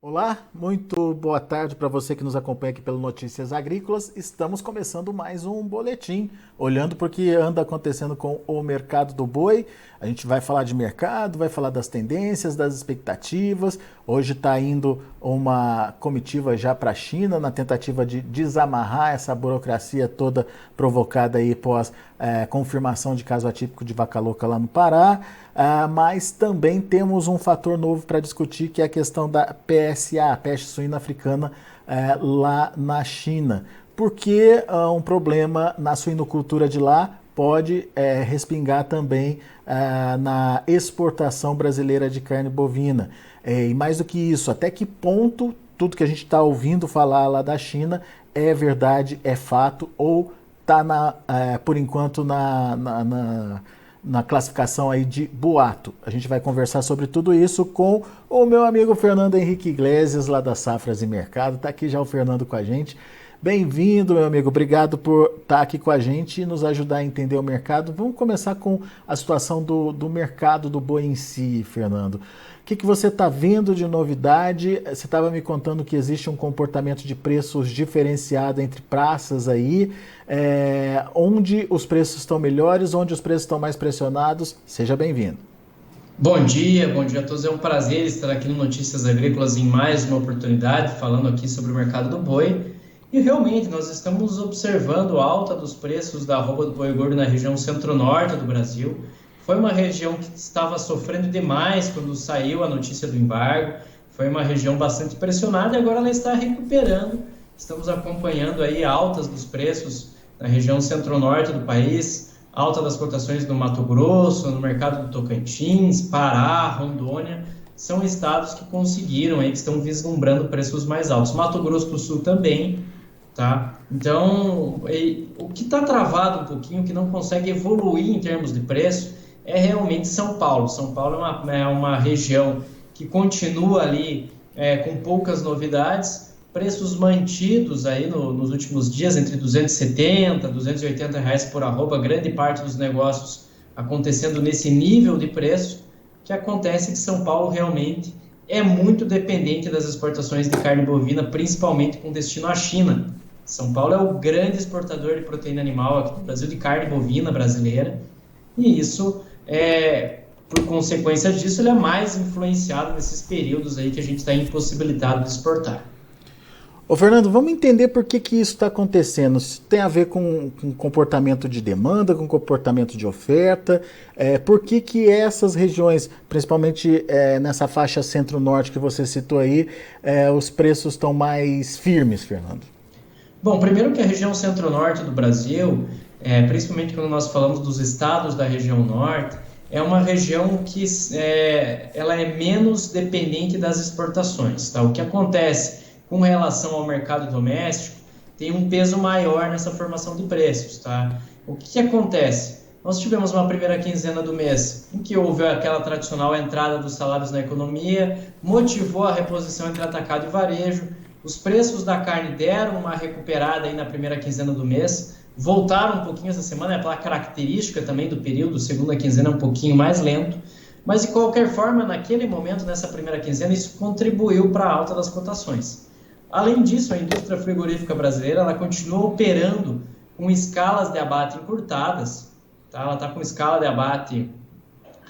Olá, muito boa tarde para você que nos acompanha aqui pelo Notícias Agrícolas. Estamos começando mais um boletim, olhando para o que anda acontecendo com o mercado do boi. A gente vai falar de mercado, vai falar das tendências, das expectativas. Hoje está indo uma comitiva já para a China na tentativa de desamarrar essa burocracia toda provocada aí pós confirmação de caso atípico de vaca louca lá no Pará. Mas também temos um fator novo para discutir, que é a questão da PSA, a peste suína africana, lá na China. Porque um problema na suinocultura de lá pode respingar também na exportação brasileira de carne bovina. E mais do que isso, até que ponto tudo que a gente está ouvindo falar lá da China é verdade, é fato, ou está, por enquanto, na classificação aí de boato. A gente vai conversar sobre tudo isso com o meu amigo Fernando Henrique Iglesias, lá da Safras e Mercado. Está aqui já o Fernando com a gente. Bem-vindo, meu amigo. Obrigado por estar aqui com a gente e nos ajudar a entender o mercado. Vamos começar com a situação do mercado do boi em si, Fernando. O que você está vendo de novidade? Você estava me contando que existe um comportamento de preços diferenciado entre praças aí, onde os preços estão melhores, onde os preços estão mais pressionados. Seja bem-vindo. Bom dia a todos. É um prazer estar aqui no Notícias Agrícolas em mais uma oportunidade, falando aqui sobre o mercado do boi. E realmente nós estamos observando a alta dos preços da arroba do boi gordo na região centro-norte do Brasil. Foi uma região que estava sofrendo demais quando saiu a notícia do embargo. Foi uma região bastante pressionada e agora ela está recuperando. Estamos acompanhando aí altas dos preços na região centro-norte do país, alta das cotações no Mato Grosso, no mercado do Tocantins, Pará, Rondônia. São estados que conseguiram, aí, que estão vislumbrando preços mais altos. Mato Grosso do Sul também, tá? Então, o que está travado um pouquinho, que não consegue evoluir em termos de preço, é realmente São Paulo. São Paulo é uma região que continua ali com poucas novidades, preços mantidos aí nos últimos dias entre 270 e 280 reais por arroba, grande parte dos negócios acontecendo nesse nível de preço. O que acontece é que São Paulo realmente é muito dependente das exportações de carne bovina, principalmente com destino à China. São Paulo é o grande exportador de proteína animal aqui no Brasil, de carne bovina brasileira, e isso, por consequência disso, ele é mais influenciado nesses períodos aí que a gente está impossibilitado de exportar. Ô Fernando, vamos entender por que isso está acontecendo. Isso tem a ver com comportamento de demanda, com comportamento de oferta. Por que essas regiões, principalmente nessa faixa centro-norte que você citou aí, os preços estão mais firmes, Fernando? Bom, primeiro que a região centro-norte do Brasil, principalmente quando nós falamos dos estados da região norte, é uma região que ela é menos dependente das exportações. Tá? O que acontece com relação ao mercado doméstico, tem um peso maior nessa formação de preços, tá? O que acontece? Nós tivemos uma primeira quinzena do mês em que houve aquela tradicional entrada dos salários na economia, motivou a reposição entre atacado e varejo, os preços da carne deram uma recuperada aí na primeira quinzena do mês, voltaram um pouquinho essa semana, é pela característica também do período, segunda quinzena é um pouquinho mais lento, mas de qualquer forma, naquele momento, nessa primeira quinzena, isso contribuiu para a alta das cotações. Além disso, a indústria frigorífica brasileira ela continua operando com escalas de abate encurtadas, tá? Ela está com escala de abate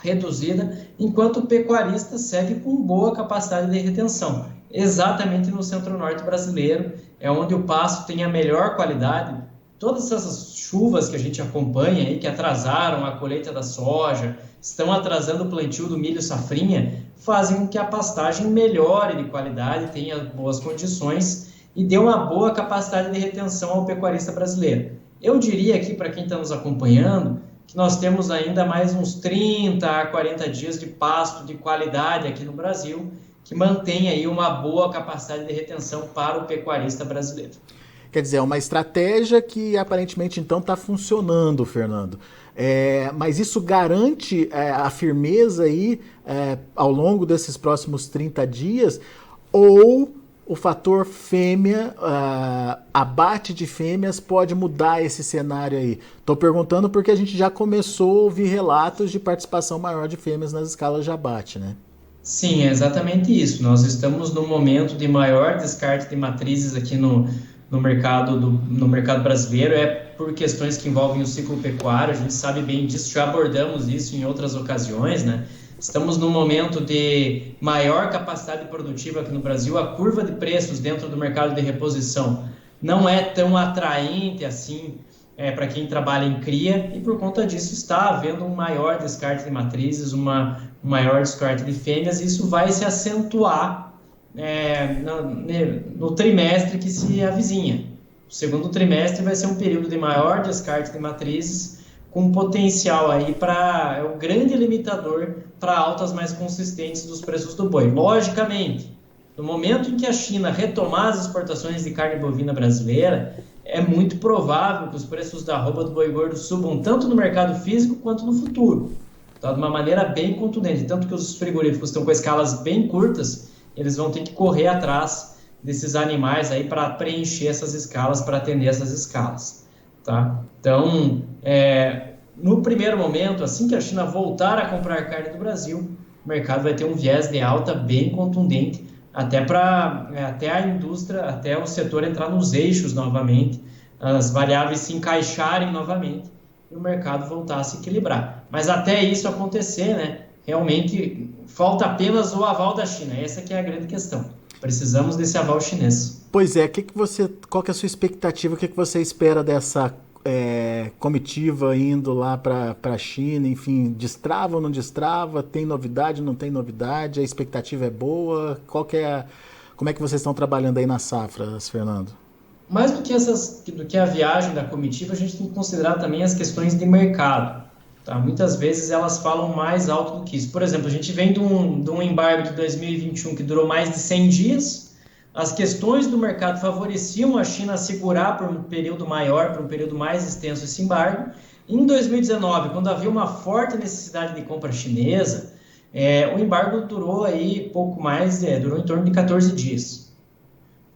reduzida, enquanto o pecuarista segue com boa capacidade de retenção. Exatamente no centro-norte brasileiro, é onde o pasto tem a melhor qualidade. Todas essas chuvas que a gente acompanha, aí, que atrasaram a colheita da soja, estão atrasando o plantio do milho safrinha, fazem com que a pastagem melhore de qualidade, tenha boas condições e dê uma boa capacidade de retenção ao pecuarista brasileiro. Eu diria aqui, para quem está nos acompanhando, que nós temos ainda mais uns 30 a 40 dias de pasto de qualidade aqui no Brasil, que mantém aí uma boa capacidade de retenção para o pecuarista brasileiro. Quer dizer, é uma estratégia que aparentemente então está funcionando, Fernando. Mas isso garante a firmeza aí ao longo desses próximos 30 dias? Ou o fator fêmea, abate de fêmeas, pode mudar esse cenário aí? Estou perguntando porque a gente já começou a ouvir relatos de participação maior de fêmeas nas escalas de abate, né? Sim, é exatamente isso. Nós estamos no momento de maior descarte de matrizes aqui no mercado brasileiro. É por questões que envolvem o ciclo pecuário, a gente sabe bem disso, já abordamos isso em outras ocasiões, né? Estamos num momento de maior capacidade produtiva aqui no Brasil. A curva de preços dentro do mercado de reposição não é tão atraente assim para quem trabalha em cria, e por conta disso está havendo um maior descarte de matrizes, um maior descarte de fêmeas, e isso vai se acentuar no trimestre que se avizinha. O segundo trimestre vai ser um período de maior descarte de matrizes, com potencial aí para é o grande limitador para altas mais consistentes dos preços do boi. Logicamente, no momento em que a China retomar as exportações de carne bovina brasileira, é muito provável que os preços da arroba do boi gordo subam tanto no mercado físico quanto no futuro, tá? De uma maneira bem contundente. Tanto que os frigoríficos estão com escalas bem curtas, eles vão ter que correr atrás desses animais aí para preencher essas escalas, para atender essas escalas, tá? Então, no primeiro momento, assim que a China voltar a comprar carne do Brasil, o mercado vai ter um viés de alta bem contundente, até a indústria, até o setor entrar nos eixos novamente, as variáveis se encaixarem novamente e o mercado voltar a se equilibrar. Mas até isso acontecer, né, realmente falta apenas o aval da China. Essa que é a grande questão. Precisamos desse aval chinês. Pois é, qual que é a sua expectativa? O que você espera dessa comitiva indo lá para a China? Enfim, destrava ou não destrava? Tem novidade, não tem novidade? A expectativa é boa? Como é que vocês estão trabalhando aí nas safras, Fernando? Mais do que a viagem da comitiva, a gente tem que considerar também as questões de mercado. Tá? Muitas vezes elas falam mais alto do que isso. Por exemplo, a gente vem de um embargo de 2021 que durou mais de 100 dias. As questões do mercado favoreciam a China a segurar por um período maior, por um período mais extenso esse embargo. Em 2019, quando havia uma forte necessidade de compra chinesa, o embargo durou aí pouco mais, durou em torno de 14 dias.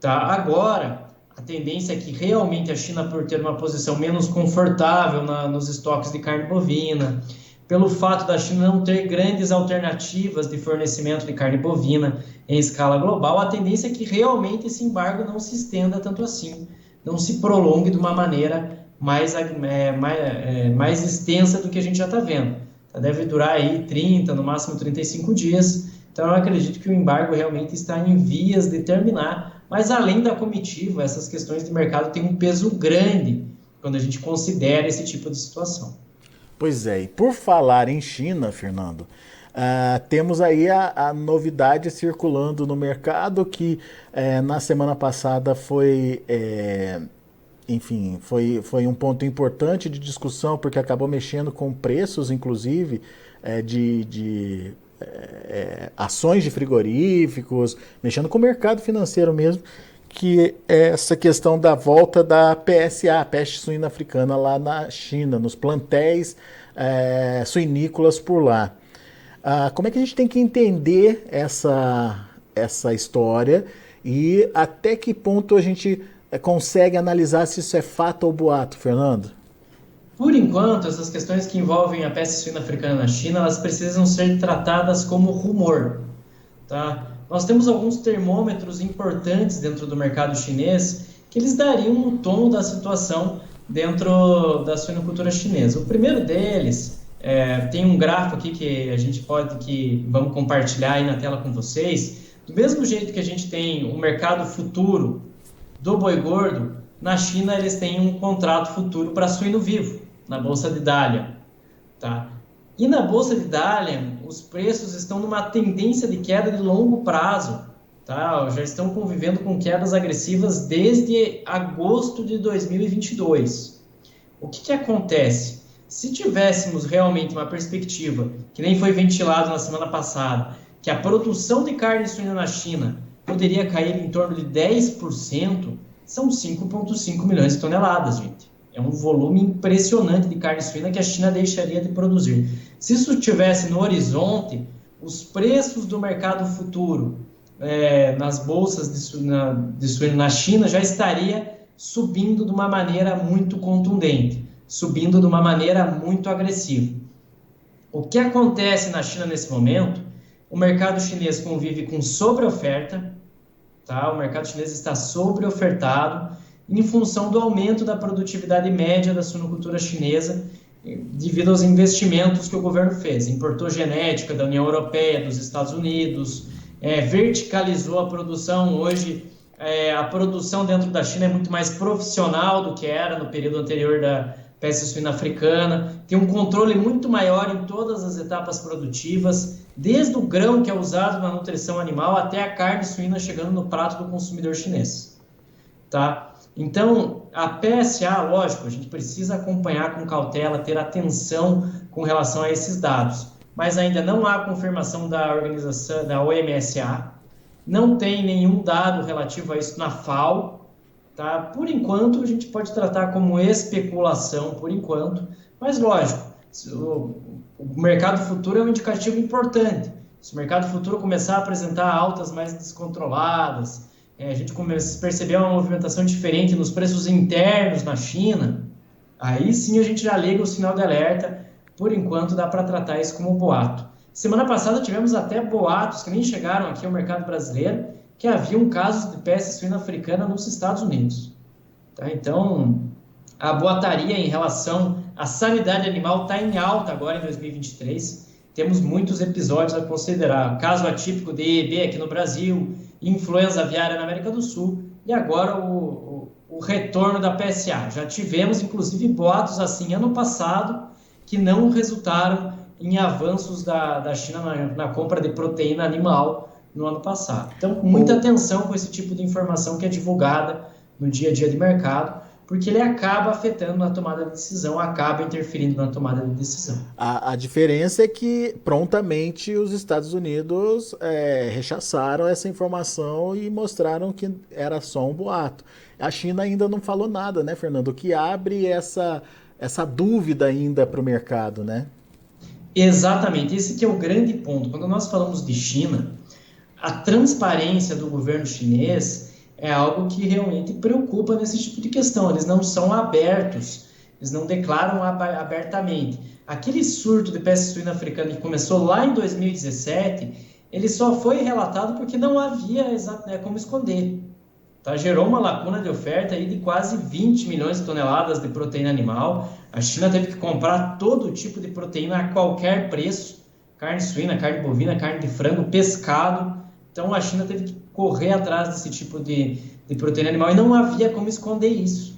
Tá? Agora, a tendência é que realmente a China, por ter uma posição menos confortável nos estoques de carne bovina, pelo fato da China não ter grandes alternativas de fornecimento de carne bovina em escala global, a tendência é que realmente esse embargo não se estenda tanto assim, não se prolongue de uma maneira mais extensa do que a gente já está vendo. Deve durar aí 30, no máximo 35 dias. Então eu acredito que o embargo realmente está em vias de terminar, mas além da comitiva, essas questões de mercado têm um peso grande quando a gente considera esse tipo de situação. Pois é, e por falar em China, Fernando, temos aí a novidade circulando no mercado que na semana passada enfim, foi um ponto importante de discussão porque acabou mexendo com preços, inclusive, de ações de frigoríficos, mexendo com o mercado financeiro mesmo, que é essa questão da volta da PSA, a peste suína africana, lá na China, nos plantéis suinícolas por lá. Como é que a gente tem que entender essa história e até que ponto a gente consegue analisar se isso é fato ou boato, Fernando? Por enquanto, essas questões que envolvem a peste suína africana na China, elas precisam ser tratadas como rumor, tá? Nós temos alguns termômetros importantes dentro do mercado chinês que eles dariam um tom da situação dentro da suinocultura chinesa. O primeiro deles, tem um gráfico aqui que vamos compartilhar aí na tela com vocês. Do mesmo jeito que a gente tem o mercado futuro do boi gordo, na China eles têm um contrato futuro para suíno vivo, na Bolsa de Dalian, tá? E na Bolsa de Dalian, os preços estão numa tendência de queda de longo prazo, tá? Já estão convivendo com quedas agressivas desde agosto de 2022. O que acontece? Se tivéssemos realmente uma perspectiva, que nem foi ventilado na semana passada, que a produção de carne suína na China poderia cair em torno de 10%, são 5,5 milhões de toneladas, gente. É um volume impressionante de carne suína que a China deixaria de produzir. Se isso estivesse no horizonte, os preços do mercado futuro nas bolsas de suíno na China já estaria subindo de uma maneira muito contundente, subindo de uma maneira muito agressiva. O que acontece na China nesse momento O mercado chinês convive com sobreoferta, tá? O mercado chinês está sobreofertado em função do aumento da produtividade média da suinocultura chinesa devido aos investimentos que o governo fez. Importou genética da União Europeia, dos Estados Unidos, verticalizou a produção. Hoje, a produção dentro da China é muito mais profissional do que era no período anterior da peste suína africana, tem um controle muito maior em todas as etapas produtivas, desde o grão que é usado na nutrição animal até a carne suína chegando no prato do consumidor chinês. Tá? Então, a PSA, lógico, a gente precisa acompanhar com cautela, ter atenção com relação a esses dados, mas ainda não há confirmação da organização, da OMSA, não tem nenhum dado relativo a isso na FAO, tá? Por enquanto, a gente pode tratar como especulação, por enquanto, mas lógico, o mercado futuro é um indicativo importante. Se o mercado futuro começar a apresentar altas mais descontroladas, a gente começa a perceber uma movimentação diferente nos preços internos na China, aí sim a gente já liga o sinal de alerta. Por enquanto, dá para tratar isso como boato. Semana passada tivemos até boatos que nem chegaram aqui ao mercado brasileiro, que haviam casos de peste suína africana nos Estados Unidos. Tá? Então, a boataria em relação à sanidade animal está em alta agora em 2023. Temos muitos episódios a considerar. Caso atípico de EB aqui no Brasil, influenza aviária na América do Sul e agora o retorno da PSA. Já tivemos, inclusive, boatos assim ano passado que não resultaram em avanços da China na compra de proteína animal no ano passado. Então, muita atenção com esse tipo de informação que é divulgada no dia a dia de mercado, porque ele acaba afetando na tomada de decisão, acaba interferindo na tomada de decisão. A diferença é que prontamente os Estados Unidos rechaçaram essa informação e mostraram que era só um boato. A China ainda não falou nada, né, Fernando? O que abre essa dúvida ainda para o mercado, né? Exatamente, esse que é o grande ponto. Quando nós falamos de China, a transparência do governo chinês é algo que realmente preocupa nesse tipo de questão. Eles não são abertos, eles não declaram abertamente. Aquele surto de peste suína africana que começou lá em 2017, ele só foi relatado porque não havia como esconder. Tá? Gerou uma lacuna de oferta aí de quase 20 milhões de toneladas de proteína animal. A China teve que comprar todo tipo de proteína a qualquer preço. Carne suína, carne bovina, carne de frango, pescado. Então a China teve que correr atrás desse tipo de proteína animal e não havia como esconder isso.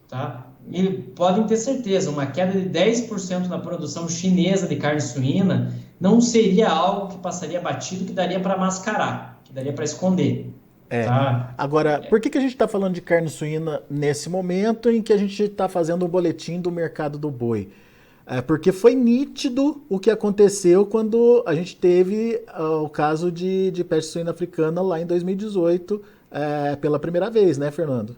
Tá? E podem ter certeza, uma queda de 10% na produção chinesa de carne suína não seria algo que passaria batido, que daria para mascarar, que daria para esconder. Tá? Agora, por que a gente está falando de carne suína nesse momento em que a gente está fazendo o boletim do mercado do boi? Porque foi nítido o que aconteceu quando a gente teve o caso de peste suína africana lá em 2018, pela primeira vez, né, Fernando?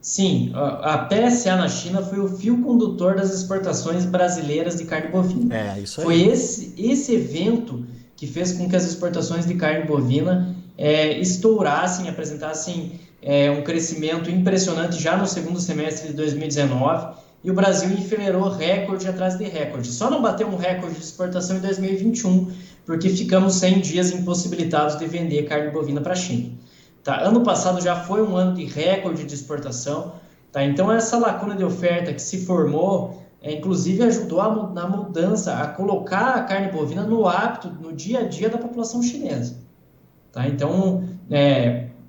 Sim, a PSA na China foi o fio condutor das exportações brasileiras de carne bovina. Isso aí. Foi esse evento que fez com que as exportações de carne bovina estourassem, apresentassem um crescimento impressionante já no segundo semestre de 2019, e o Brasil enfileirou recorde atrás de recorde. Só não bateu um recorde de exportação em 2021, porque ficamos 100 dias impossibilitados de vender carne bovina para a China. Tá? Ano passado já foi um ano de recorde de exportação, tá? Então essa lacuna de oferta que se formou, inclusive ajudou na mudança, a colocar a carne bovina no hábito, no dia a dia da população chinesa. Tá? Então,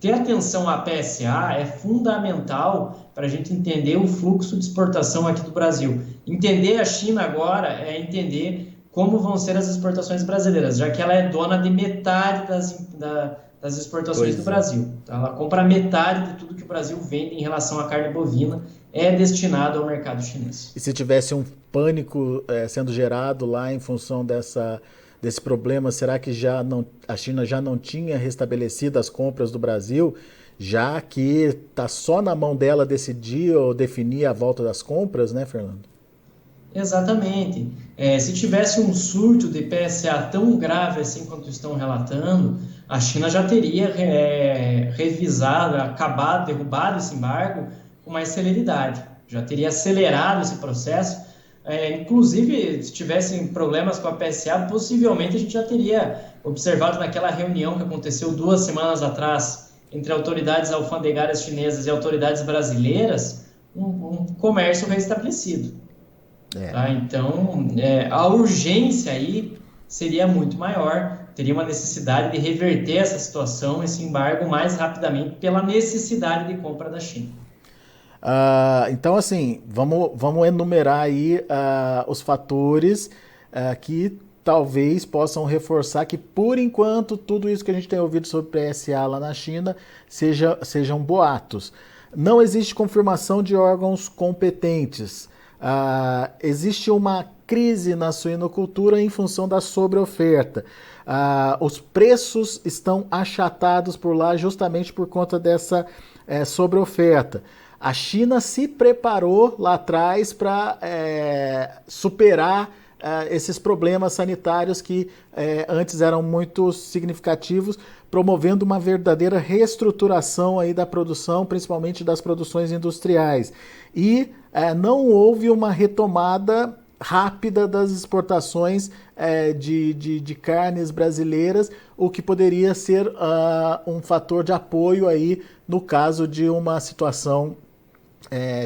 ter atenção à PSA é fundamental para a gente entender o fluxo de exportação aqui do Brasil. Entender a China agora é entender como vão ser as exportações brasileiras, já que ela é dona de metade das exportações do Brasil. Tá? Ela compra metade de tudo que o Brasil vende em relação à carne bovina, é destinado ao mercado chinês. E se tivesse um pânico sendo gerado lá em função desse problema, será que a China já não tinha restabelecido as compras do Brasil, já que está só na mão dela decidir ou definir a volta das compras, né, Fernando? Exatamente. Se tivesse um surto de PSA tão grave assim quanto estão relatando, a China já teria revisado, derrubado esse embargo com mais celeridade. Já teria acelerado esse processo, Inclusive, se tivessem problemas com a PSA, possivelmente a gente já teria observado naquela reunião que aconteceu 2 semanas atrás entre autoridades alfandegárias chinesas e autoridades brasileiras, um comércio restabelecido. É. Tá? Então, a urgência aí seria muito maior, teria uma necessidade de reverter essa situação, esse embargo, mais rapidamente pela necessidade de compra da China. Então, assim, vamos enumerar aí os fatores que talvez possam reforçar que, por enquanto, tudo isso que a gente tem ouvido sobre PSA lá na China sejam boatos. Não existe confirmação de órgãos competentes. Existe uma crise na suinocultura em função da sobreoferta. Os preços estão achatados por lá justamente por conta dessa sobreoferta. A China se preparou lá atrás para superar esses problemas sanitários que antes eram muito significativos, promovendo uma verdadeira reestruturação aí da produção, principalmente das produções industriais. E não houve uma retomada rápida das exportações de carnes brasileiras, o que poderia ser um fator de apoio aí no caso de uma situação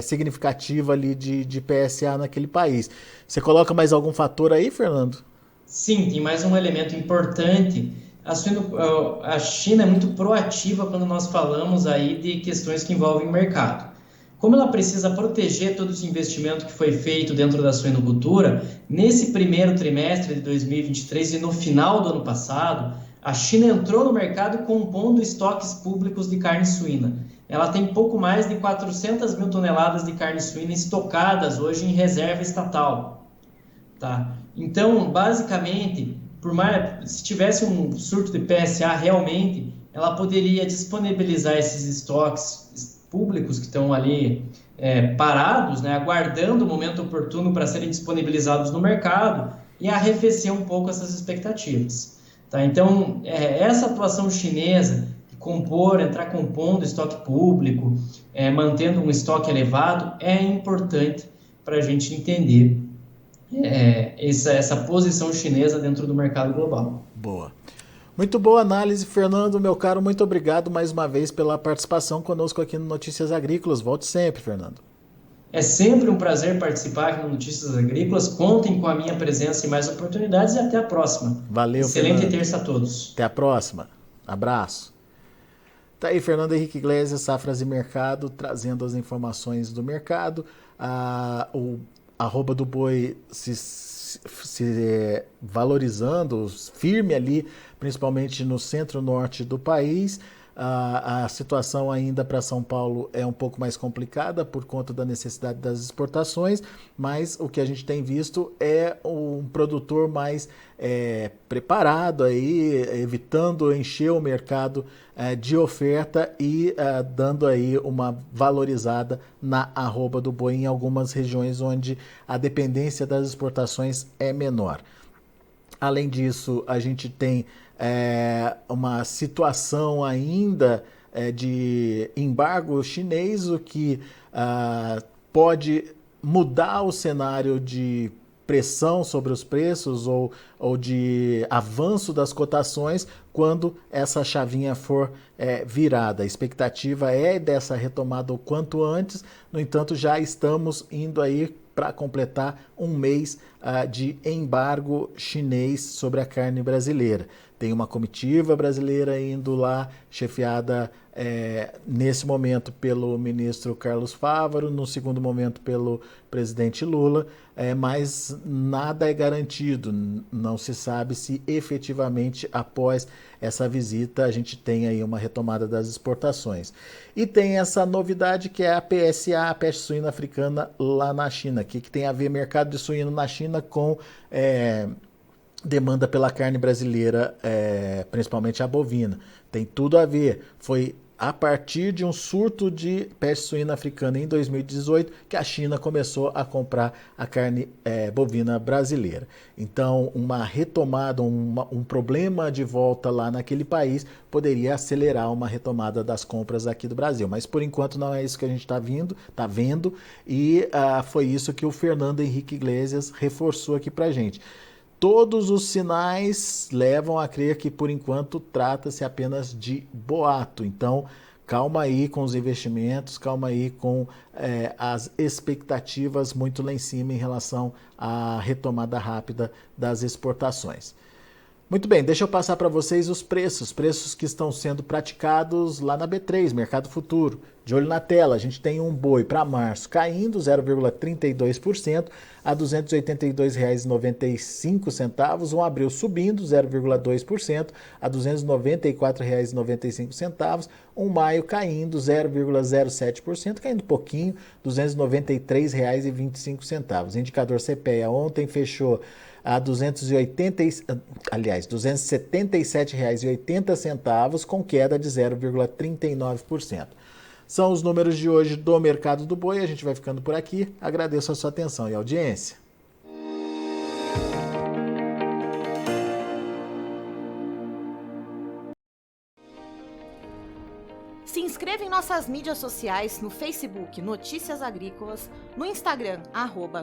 significativa ali de PSA naquele país. Você coloca mais algum fator aí, Fernando? Sim, tem mais um elemento importante. A China é muito proativa quando nós falamos aí de questões que envolvem mercado. Como ela precisa proteger todo esse investimento que foi feito dentro da suinocultura, nesse primeiro trimestre de 2023 e no final do ano passado, a China entrou no mercado compondo estoques públicos de carne suína. Ela tem pouco mais de 400 mil toneladas de carne suína estocadas hoje em reserva estatal. Tá? Então, basicamente, se tivesse um surto de PSA realmente, ela poderia disponibilizar esses estoques públicos que estão ali parados, né, aguardando o momento oportuno para serem disponibilizados no mercado e arrefecer um pouco essas expectativas. Tá? Então, essa atuação chinesa entrar compondo estoque público, mantendo um estoque elevado, é importante para a gente entender essa posição chinesa dentro do mercado global. Boa. Muito boa análise, Fernando, meu caro, muito obrigado mais uma vez pela participação conosco aqui no Notícias Agrícolas. Volte sempre, Fernando. É sempre um prazer participar aqui no Notícias Agrícolas. Contem com a minha presença em mais oportunidades e até a próxima. Valeu, Excelente Fernando. terça a todos. Até a próxima. Abraço. Tá aí Fernando Henrique Iglesias, Safras e Mercado, trazendo as informações do mercado. O arroba do boi se valorizando, firme ali, principalmente no centro-norte do país. A situação ainda para São Paulo é um pouco mais complicada por conta da necessidade das exportações, mas o que a gente tem visto é um produtor mais preparado aí, evitando encher o mercado de oferta e dando aí uma valorizada na arroba do boi em algumas regiões onde a dependência das exportações é menor. Além disso, a gente tem uma situação ainda de embargo chinês, o que pode mudar o cenário de pressão sobre os preços ou de avanço das cotações quando essa chavinha for virada. A expectativa é dessa retomada o quanto antes, no entanto, já estamos indo aí para completar um mês de embargo chinês sobre a carne brasileira. Tem uma comitiva brasileira indo lá, chefiada nesse momento pelo ministro Carlos Fávaro, no segundo momento pelo presidente Lula, mas nada é garantido. Não se sabe se efetivamente após essa visita a gente tem aí uma retomada das exportações. E tem essa novidade que é a PSA, a peste suína africana lá na China, que tem a ver mercado de suíno na China com demanda pela carne brasileira, principalmente a bovina. Tem tudo a ver. Foi a partir de um surto de peste suína africana em 2018, que a China começou a comprar a carne bovina brasileira. Então, uma retomada, um problema de volta lá naquele país poderia acelerar uma retomada das compras aqui do Brasil. Mas, por enquanto, não é isso que a gente está vendo, e foi isso que o Fernando Henrique Iglesias reforçou aqui para a gente. Todos os sinais levam a crer que, por enquanto, trata-se apenas de boato. Então, calma aí com os investimentos, calma aí com as expectativas muito lá em cima em relação à retomada rápida das exportações. Muito bem, deixa eu passar para vocês os preços que estão sendo praticados lá na B3, Mercado Futuro. De olho na tela, a gente tem um boi para março caindo 0,32% a R$ 282,95, um abril subindo 0,2% a R$ 294,95, um maio caindo 0,07%, caindo pouquinho, R$ 293,25. O indicador CPEA ontem fechou a R$ 277,80, com queda de 0,39%. São os números de hoje do mercado do boi. A gente vai ficando por aqui. Agradeço a sua atenção e audiência. Se inscreva em nossas mídias sociais no Facebook Notícias Agrícolas, no Instagram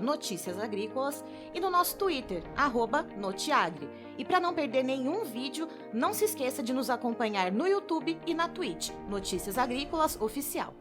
@Notícias Agrícolas e no nosso Twitter @Notiagre. E para não perder nenhum vídeo, não se esqueça de nos acompanhar no YouTube e na Twitch, Notícias Agrícolas Oficial.